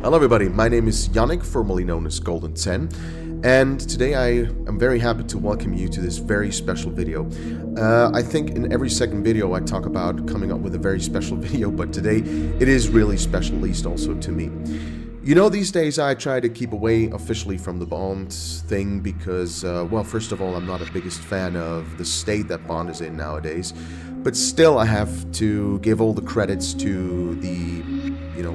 Hello everybody, my name is Yannick, formerly known as GoldenEye Zen, and today I am very happy to welcome you to this very special video. I think in every second video I talk about coming up with a very special video, but today it is really special, at least also to me. You know, these days I try to keep away officially from the Bond thing because, well, first of all, I'm not the biggest fan of the state that Bond is in nowadays, but still I have to give all the credits to the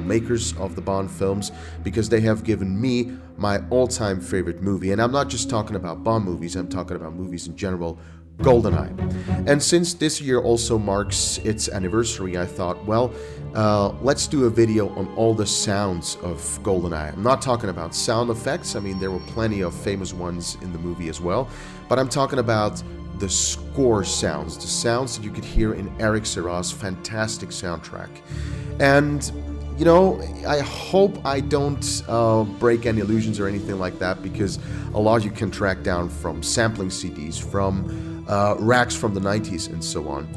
makers of the Bond films, because they have given me my all-time favorite movie. And I'm not just talking about Bond movies, I'm talking about movies in general, GoldenEye. And since this year also marks its anniversary, I thought, well, let's do a video on all the sounds of GoldenEye. I'm not talking about sound effects, I mean there were plenty of famous ones in the movie as well, but I'm talking about the score sounds, the sounds that you could hear in Eric Serra's fantastic soundtrack. And you know, I hope I don't break any illusions or anything like that, because a lot you can track down from sampling CDs, from racks from the 90s and so on.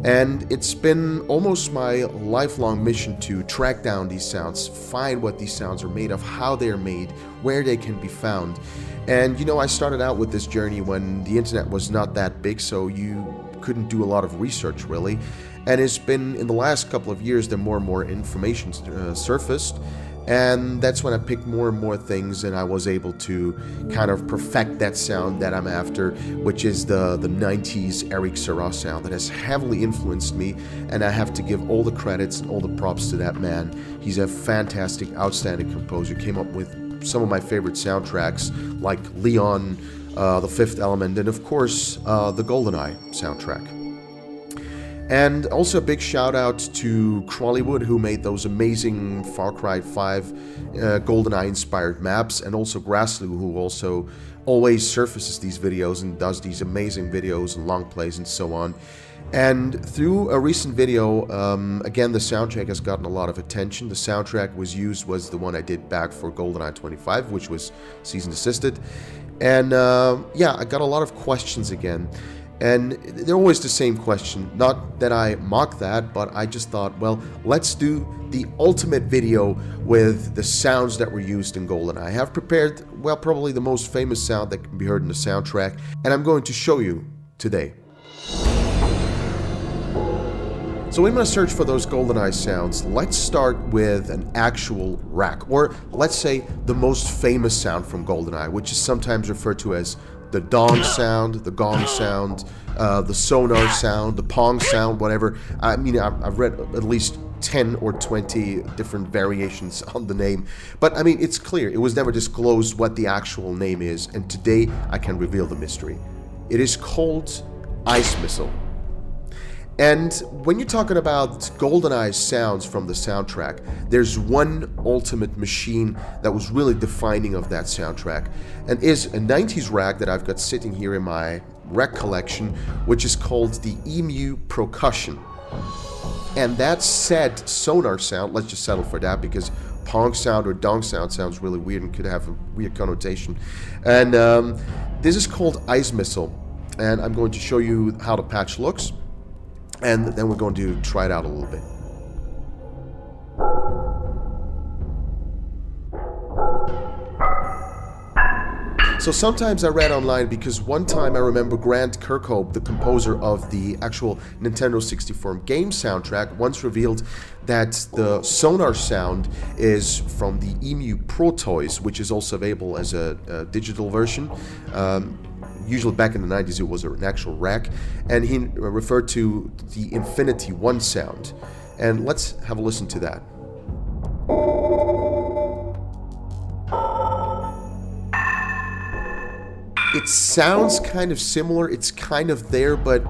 And it's been almost my lifelong mission to track down these sounds, find what these sounds are made of, how they're made, where they can be found. And you know, I started out with this journey when the internet was not that big, so you couldn't do a lot of research really. And it's been in the last couple of years that more and more information surfaced, and that's when I picked more and more things, and I was able to kind of perfect that sound that I'm after, which is the 90s Eric Serra sound that has heavily influenced me, and I have to give all the credits and all the props to that man. He's a fantastic, outstanding composer, came up with some of my favorite soundtracks like Leon, The Fifth Element, and of course the GoldenEye soundtrack. And also a big shout out to Crawleywood, who made those amazing Far Cry 5 GoldenEye inspired maps, and also Grassley, who also always surfaces these videos and does these amazing videos and long plays and so on. And through a recent video, again, the soundtrack has gotten a lot of attention. The soundtrack was the one I did back for GoldenEye 25, which was season assisted. And yeah, I got a lot of questions again. And they're always the same question. Not that I mock that, but I just thought, well, let's do the ultimate video with the sounds that were used in GoldenEye. I have prepared, well, probably the most famous sound that can be heard in the soundtrack, and I'm going to show you today. So when I'm going to search for those GoldenEye sounds, let's start with an actual rack, or let's say the most famous sound from GoldenEye, which is sometimes referred to as the dong sound, the gong sound, the sonar sound, the pong sound, whatever. I mean, I've read at least 10 or 20 different variations on the name. But I mean, it's clear, it was never disclosed what the actual name is, and today I can reveal the mystery. It is called Ice Missile. And when you're talking about GoldenEye sounds from the soundtrack, there's one ultimate machine that was really defining of that soundtrack, and is a 90s rack that I've got sitting here in my rack collection, which is called the EMU Cussion. And that said sonar sound, let's just settle for that, because pong sound or dong sound sounds really weird and could have a weird connotation. And this is called Ice Missile, and I'm going to show you how the patch looks. And then we're going to try it out a little bit. So sometimes I read online, because one time I remember Grant Kirkhope, the composer of the actual Nintendo 64 game soundtrack, once revealed that the sonar sound is from the EMU Pro Toys, which is also available as a digital version. Usually back in the 90s it was an actual rack, and he referred to the Infinity One sound. And let's have a listen to that. It sounds kind of similar, it's kind of there, but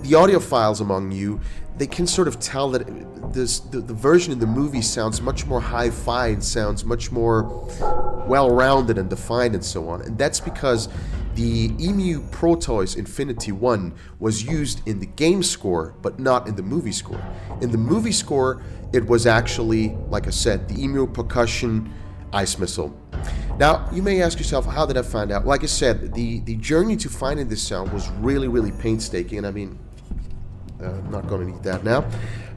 the audiophiles among you, they can sort of tell that the version in the movie sounds much more hi-fi and sounds much more well-rounded and defined and so on. And that's because the EMU Pro Toys Infinity One was used in the game score, but not in the movie score. In the movie score, it was actually, like I said, the EMU Cussion Ice Missile. Now, you may ask yourself, how did I find out? Like I said, the journey to finding this sound was really, really painstaking, and I mean, I'm not going to need that now.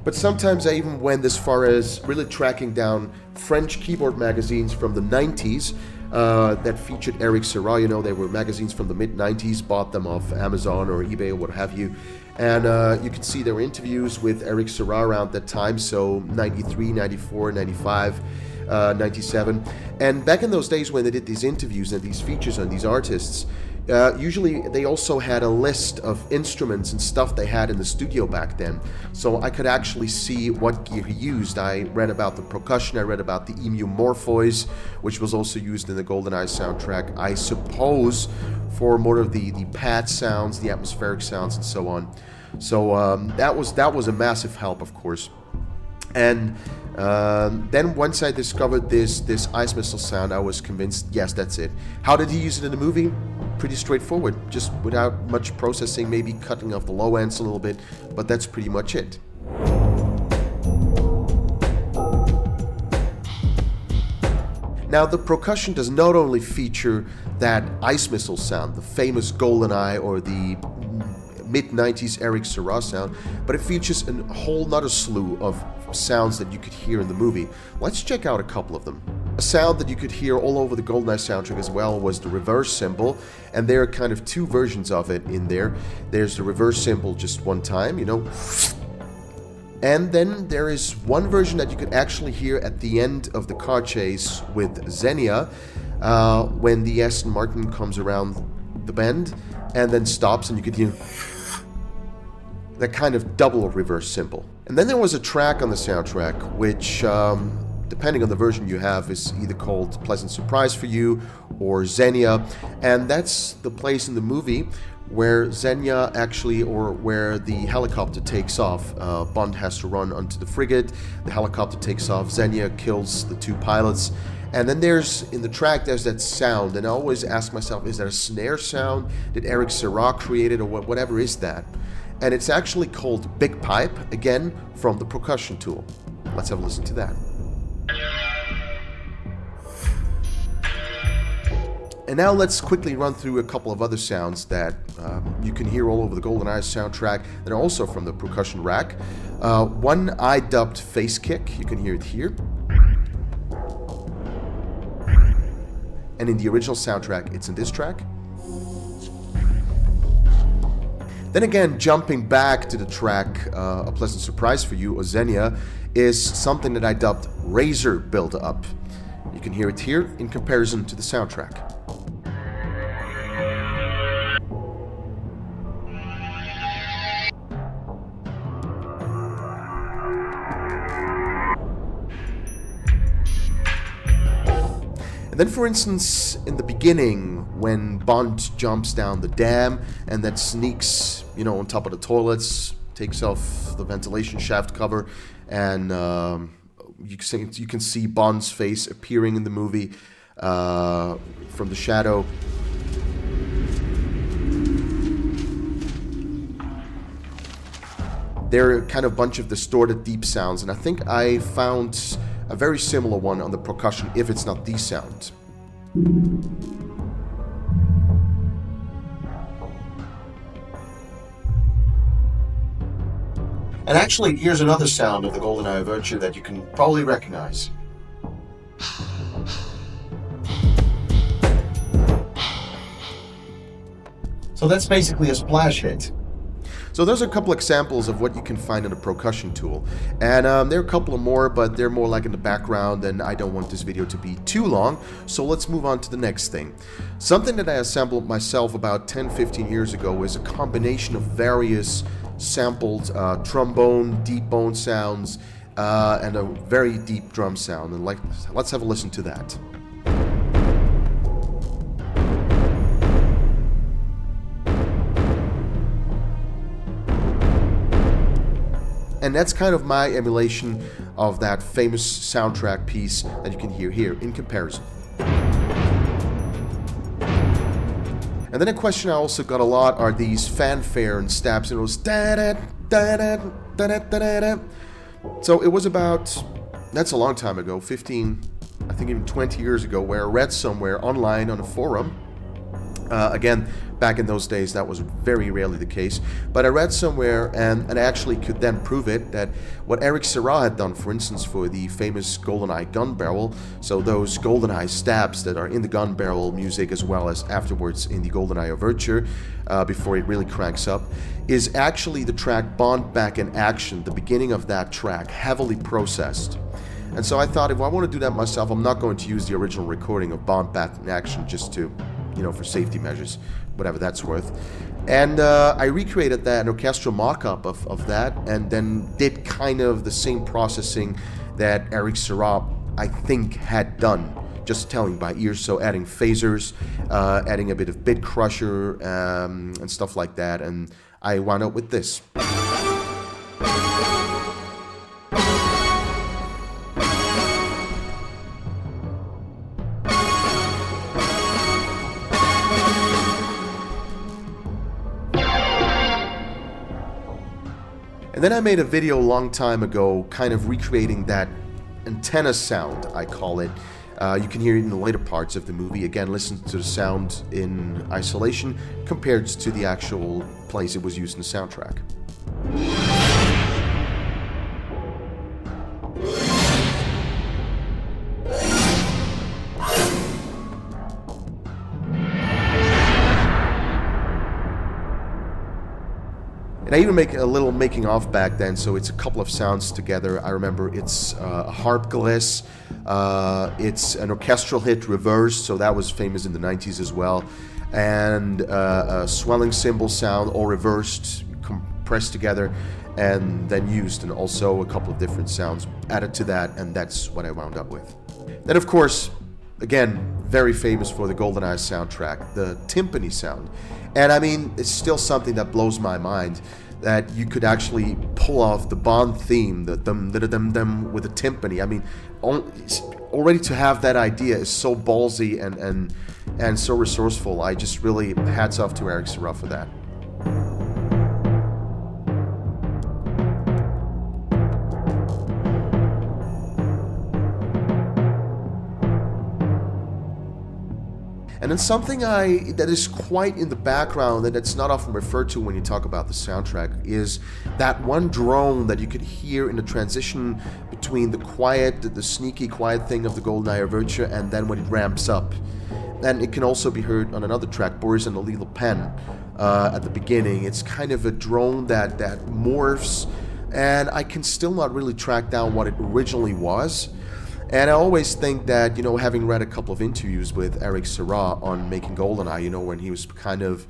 But sometimes I even went as far as really tracking down French keyboard magazines from the 90s that featured Eric Serra. You know, they were magazines from the mid-90s, bought them off Amazon or eBay or what have you. And you can see there were interviews with Eric Serra around that time, so 93, 94, 95, 97. And back in those days when they did these interviews and these features on these artists, usually they also had a list of instruments and stuff they had in the studio back then. So I could actually see what gear he used. I read about the percussion, I read about the EMU Morphoise, which was also used in the GoldenEye soundtrack, I suppose, for more of the pad sounds, the atmospheric sounds, and so on. So that was a massive help, of course. And then once I discovered this ice missile sound, I was convinced, yes, that's it. How did he use it in the movie? Pretty straightforward, just without much processing, maybe cutting off the low ends a little bit, but that's pretty much it. Now, the percussion does not only feature that ice missile sound, the famous GoldenEye or the mid-90s Eric Serra sound, but it features a whole nother slew of sounds that you could hear in the movie. Let's check out a couple of them. A sound that you could hear all over the GoldenEye soundtrack as well was the reverse cymbal, and there are kind of two versions of it in there. There's the reverse cymbal just one time, you know, and then there is one version that you could actually hear at the end of the car chase with Xenia, when the Aston Martin comes around the bend and then stops, and you could hear that kind of double reverse cymbal. And then there was a track on the soundtrack which, depending on the version you have, is either called Pleasant Surprise for You or Xenia, and that's the place in the movie where Xenia actually, or where the helicopter takes off. Bond has to run onto the frigate, the helicopter takes off, Xenia kills the two pilots, and then in the track there's that sound, and I always ask myself, is that a snare sound? Did Eric Serra create it, or whatever is that? And it's actually called Big Pipe, again from the percussion tool. Let's have a listen to that. And now let's quickly run through a couple of other sounds that you can hear all over the GoldenEye soundtrack that are also from the percussion rack. One I dubbed Face Kick, you can hear it here. And in the original soundtrack, it's in this track. Then again, jumping back to the track A Pleasant Surprise for You, or Xenia, is something that I dubbed Razor Buildup. You can hear it here in comparison to the soundtrack. And then, for instance, in the beginning, when Bond jumps down the dam and then sneaks, you know, on top of the toilets, takes off the ventilation shaft cover, and you can see Bond's face appearing in the movie from the shadow. There are kind of a bunch of distorted deep sounds, and I think I found a very similar one on the percussion, if it's not the sound. And actually, here's another sound of the GoldenEye Overture that you can probably recognize. So that's basically a splash hit. So those are a couple examples of what you can find in a percussion tool. And there are a couple of more, but they're more like in the background, and I don't want this video to be too long, so let's move on to the next thing. Something that I assembled myself about 10-15 years ago is a combination of various sampled trombone, deep bone sounds, and a very deep drum sound. And let's have a listen to that. And that's kind of my emulation of that famous soundtrack piece that you can hear here in comparison. And then a question I also got a lot are these fanfare and stabs, and it was da-da, da-da, da-da, da-da. So it was about, that's a long time ago, 15, I think even 20 years ago, where I read somewhere online on a forum Again, back in those days, that was very rarely the case. But I read somewhere, and I actually could then prove it, that what Eric Serra had done, for instance, for the famous GoldenEye gun barrel, so those GoldenEye stabs that are in the gun barrel music as well as afterwards in the GoldenEye Overture, before it really cranks up, is actually the track Bond Back in Action, the beginning of that track, heavily processed. And so I thought, if I want to do that myself, I'm not going to use the original recording of Bond Back in Action just to, for safety measures, whatever that's worth. And I recreated that, an orchestral mock-up of that, and then did kind of the same processing that Eric Serra, I think, had done, just telling by ear, so adding phasers, adding a bit of bit crusher, and stuff like that, and I wound up with this. And then I made a video a long time ago kind of recreating that antenna sound, I call it. You can hear it in the later parts of the movie. Again, listen to the sound in isolation compared to the actual place it was used in the soundtrack. And I even make a little making of back then, so it's a couple of sounds together. I remember it's a harp gliss, it's an orchestral hit reversed, so that was famous in the 90s as well, and a swelling cymbal sound, all reversed, compressed together, and then used, and also a couple of different sounds added to that, and that's what I wound up with. Then, of course, again, very famous for the GoldenEye soundtrack, the timpani sound. And I mean, it's still something that blows my mind, that you could actually pull off the Bond theme, the dum-da-da-dum-dum with a timpani. I mean, already to have that idea is so ballsy and so resourceful. I just really, hats off to Eric Serra for that. And then something that is quite in the background and that's not often referred to when you talk about the soundtrack is that one drone that you could hear in the transition between the quiet, the sneaky quiet thing of the GoldenEye Overture and then when it ramps up. And it can also be heard on another track, Boris and the Lethal Pen, at the beginning. It's kind of a drone that morphs, and I can still not really track down what it originally was. And I always think that, having read a couple of interviews with Eric Serra on making GoldenEye, when he was kind of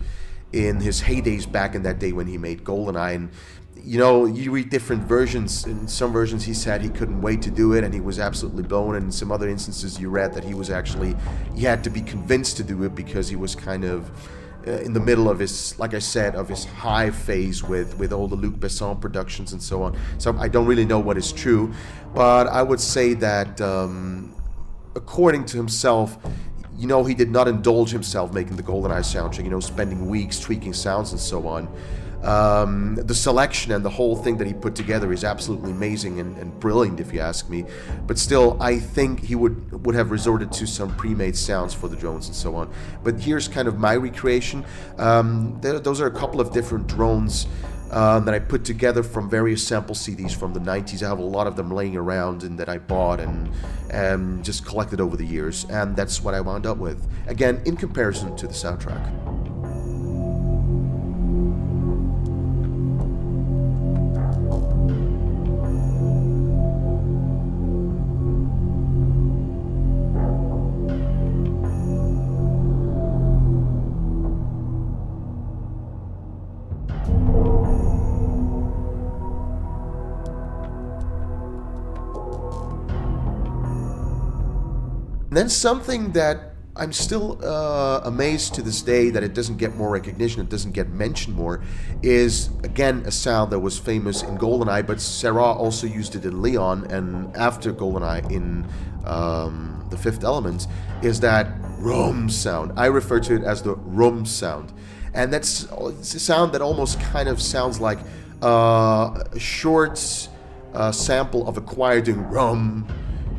in his heydays back in that day when he made GoldenEye, and, you read different versions. In some versions he said he couldn't wait to do it and he was absolutely blown, and in some other instances you read that he had to be convinced to do it because he was kind of in the middle of his, like I said, of his high phase with all the Luc Besson productions and so on. So I don't really know what is true, but I would say that according to himself, he did not indulge himself making the GoldenEye soundtrack, spending weeks tweaking sounds and so on. The selection and the whole thing that he put together is absolutely amazing and brilliant, if you ask me. But still, I think he would have resorted to some pre-made sounds for the drones and so on. But here's kind of my recreation. Those are a couple of different drones that I put together from various sample CDs from the 90s. I have a lot of them laying around and that I bought and just collected over the years. And that's what I wound up with. Again, in comparison to the soundtrack. And then something that I'm still amazed to this day that it doesn't get more recognition, it doesn't get mentioned more, is again a sound that was famous in GoldenEye, but Serra also used it in Leon and after GoldenEye in The Fifth Element, is that Rummm sound. I refer to it as the Rummm sound. And it's a sound that almost kind of sounds like a short sample of a choir doing Rummm.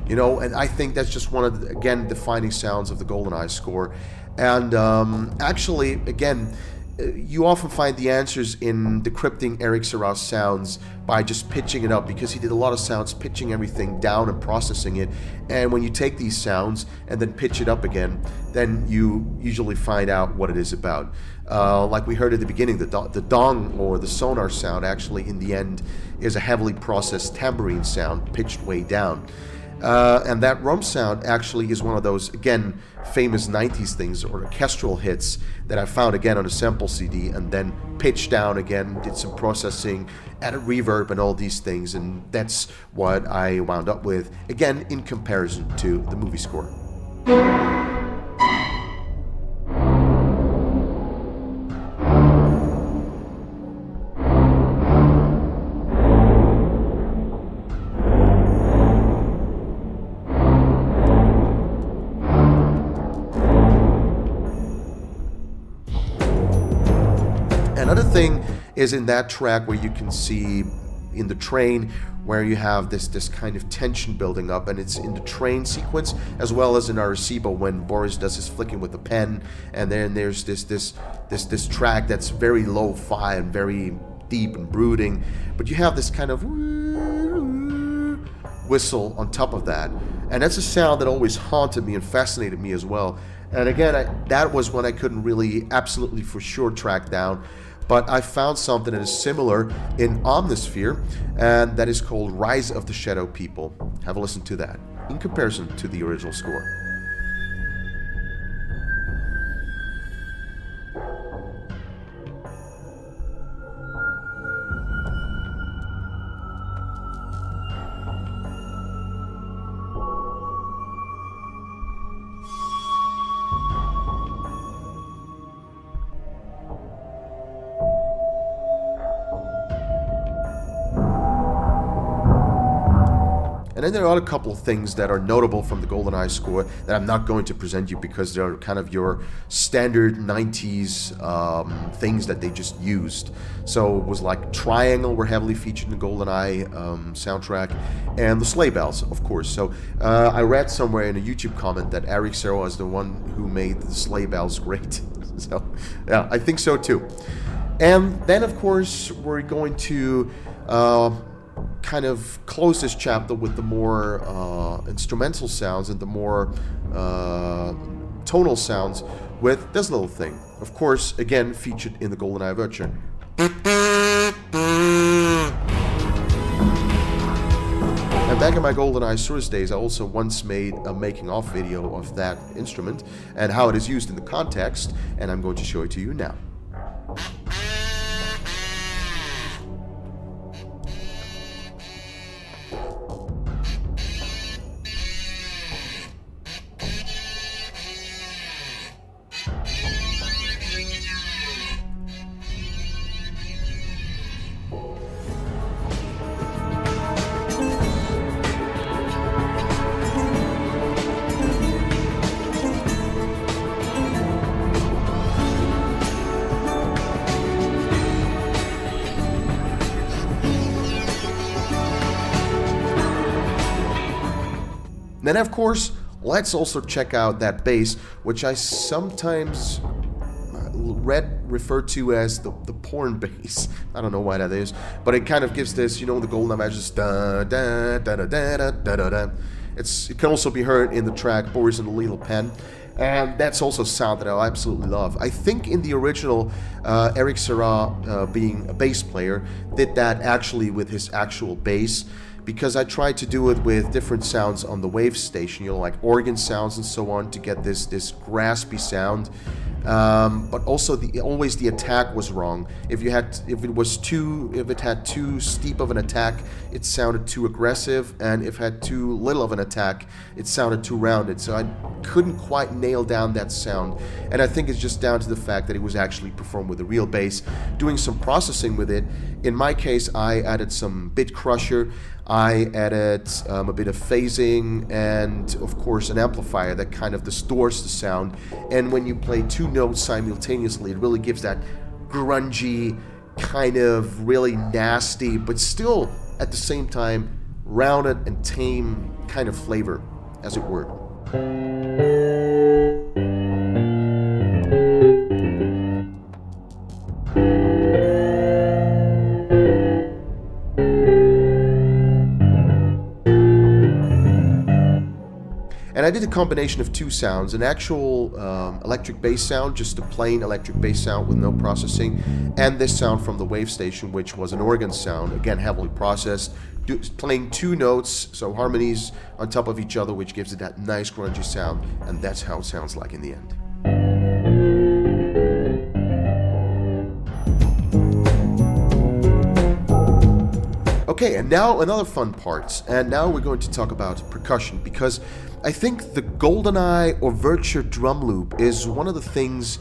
And I think that's just one of the, again, defining sounds of the GoldenEye score. And actually, again, you often find the answers in decrypting Eric Serra's sounds by just pitching it up, because he did a lot of sounds pitching everything down and processing it. And when you take these sounds and then pitch it up again, then you usually find out what it is about. Like we heard at the beginning, the gong or the sonar sound actually in the end is a heavily processed tambourine sound pitched way down. And that Rummm sound actually is one of those, again, famous 90s things or orchestral hits that I found again on a sample CD and then pitched down again, did some processing, added reverb and all these things, and that's what I wound up with, again, in comparison to the movie score. Another thing is in that track where you can see in the train where you have this kind of tension building up, and it's in the train sequence as well as in Arecibo when Boris does his flicking with the pen, and then there's this track that's very lo-fi and very deep and brooding, but you have this kind of whistle on top of that, and that's a sound that always haunted me and fascinated me as well. And again, that was when I couldn't really absolutely for sure track down, but I found something that is similar in Omnisphere, and that is called Rise of the Shadow People. Have a listen to that in comparison to the original score. And then there are a couple of things that are notable from the GoldenEye score that I'm not going to present you because they're kind of your standard 90s things that they just used. So it was like Triangle were heavily featured in the GoldenEye soundtrack, and the sleigh bells, of course. So I read somewhere in a YouTube comment that Eric Serra is the one who made the sleigh bells great. So yeah, I think so too. And then of course we're going to kind of close this chapter with the more instrumental sounds and the more tonal sounds with this little thing. Of course, again, featured in the GoldenEye Overture. And back in my GoldenEye Source days, I also once made a making-of video of that instrument and how it is used in the context, and I'm going to show it to you now. Then, of course, let's also check out that bass, which I sometimes referred to as the porn bass. I don't know why that is, but it kind of gives this, you know, the GoldenEye matches da da da da da da da da. It can also be heard in the track Boris and the Little Pen, and that's also a sound that I absolutely love. I think in the original, Eric Serra, being a bass player, did that actually with his actual bass, because I tried to do it with different sounds on the wave station, you know, like organ sounds and so on, to get this graspy sound. But also always the attack was wrong. If it had too steep of an attack, it sounded too aggressive, and if it had too little of an attack, it sounded too rounded. So I couldn't quite nail down that sound, and I think it's just down to the fact that it was actually performed with a real bass, doing some processing with it. In my case, I added some bit crusher, I added a bit of phasing, and of course an amplifier that kind of distorts the sound, and when you play two notes simultaneously, it really gives that grungy, kind of really nasty, but still at the same time rounded and tame kind of flavor, as it were. And I did a combination of two sounds, an actual electric bass sound, just a plain electric bass sound with no processing, and this sound from the Wave Station, which was an organ sound, again heavily processed, playing two notes, so harmonies on top of each other, which gives it that nice grungy sound, and that's how it sounds like in the end. Okay, and now another fun part, and now we're going to talk about percussion, because I think the GoldenEye Overture drum loop is one of the things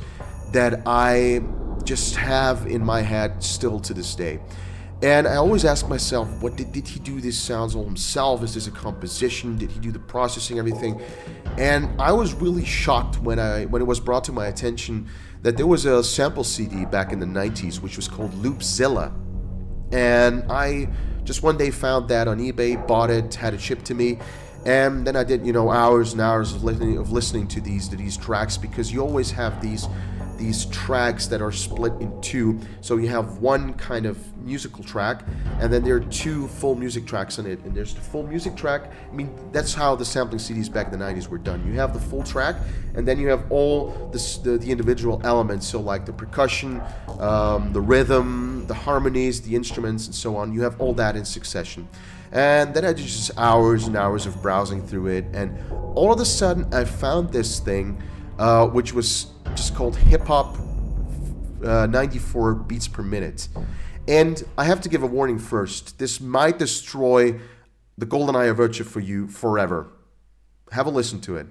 that I just have in my head still to this day. And I always ask myself, what did he do these sounds all himself? Is this a composition? Did he do the processing, everything? And I was really shocked when it was brought to my attention that there was a sample CD back in the 90s which was called LoopZilla. And I just one day found that on eBay, bought it, had it shipped to me, and then I did, hours and hours of listening to these tracks, because you always have these tracks that are split in two. So you have one kind of musical track, and then there are two full music tracks on it. And there's the full music track. I mean, that's how the sampling CDs back in the 90s were done. You have the full track, and then you have all the individual elements. So like the percussion, the rhythm, the harmonies, the instruments, and so on. You have all that in succession. And then I did just hours and hours of browsing through it, and all of a sudden I found this thing, which was just called Hip Hop 94 beats per minute. And I have to give a warning first. This might destroy the GoldenEye Overture for you forever. Have a listen to it.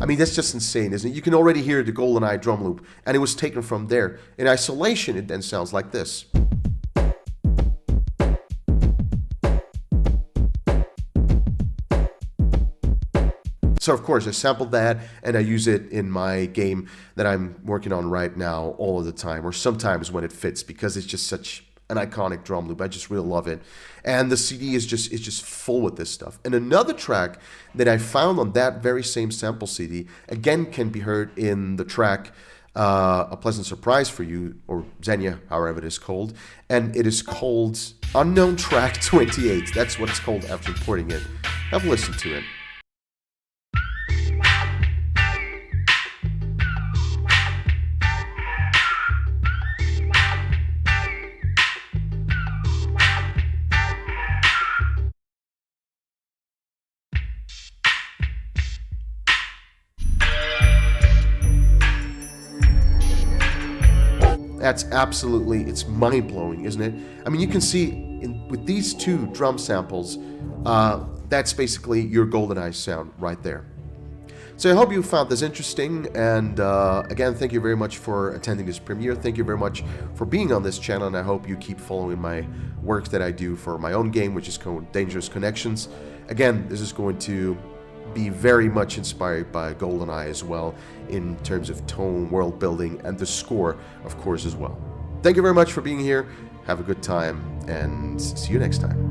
I mean, that's just insane, isn't it? You can already hear the GoldenEye drum loop, and it was taken from there. In isolation, it then sounds like this. So of course I sampled that and I use it in my game that I'm working on right now all of the time, or sometimes when it fits, because it's just such an iconic drum loop. I just really love it. And the CD is just full with this stuff. And another track that I found on that very same sample CD, again can be heard in the track A Pleasant Surprise for You, or Xenia, however it is called. And it is called Unknown Track 28. That's what it's called after importing it. Have a listen to it. That's absolutely, it's mind-blowing, isn't it? I mean, you can see with these two drum samples, that's basically your GoldenEye sound right there. So I hope you found this interesting, and again, thank you very much for attending this premiere. Thank you very much for being on this channel, and I hope you keep following my work that I do for my own game, which is called Dangerous Connections. Again, this is going to be very much inspired by GoldenEye as well, in terms of tone, world building, and the score, of course, as well. Thank you very much for being here. Have a good time, and see you next time.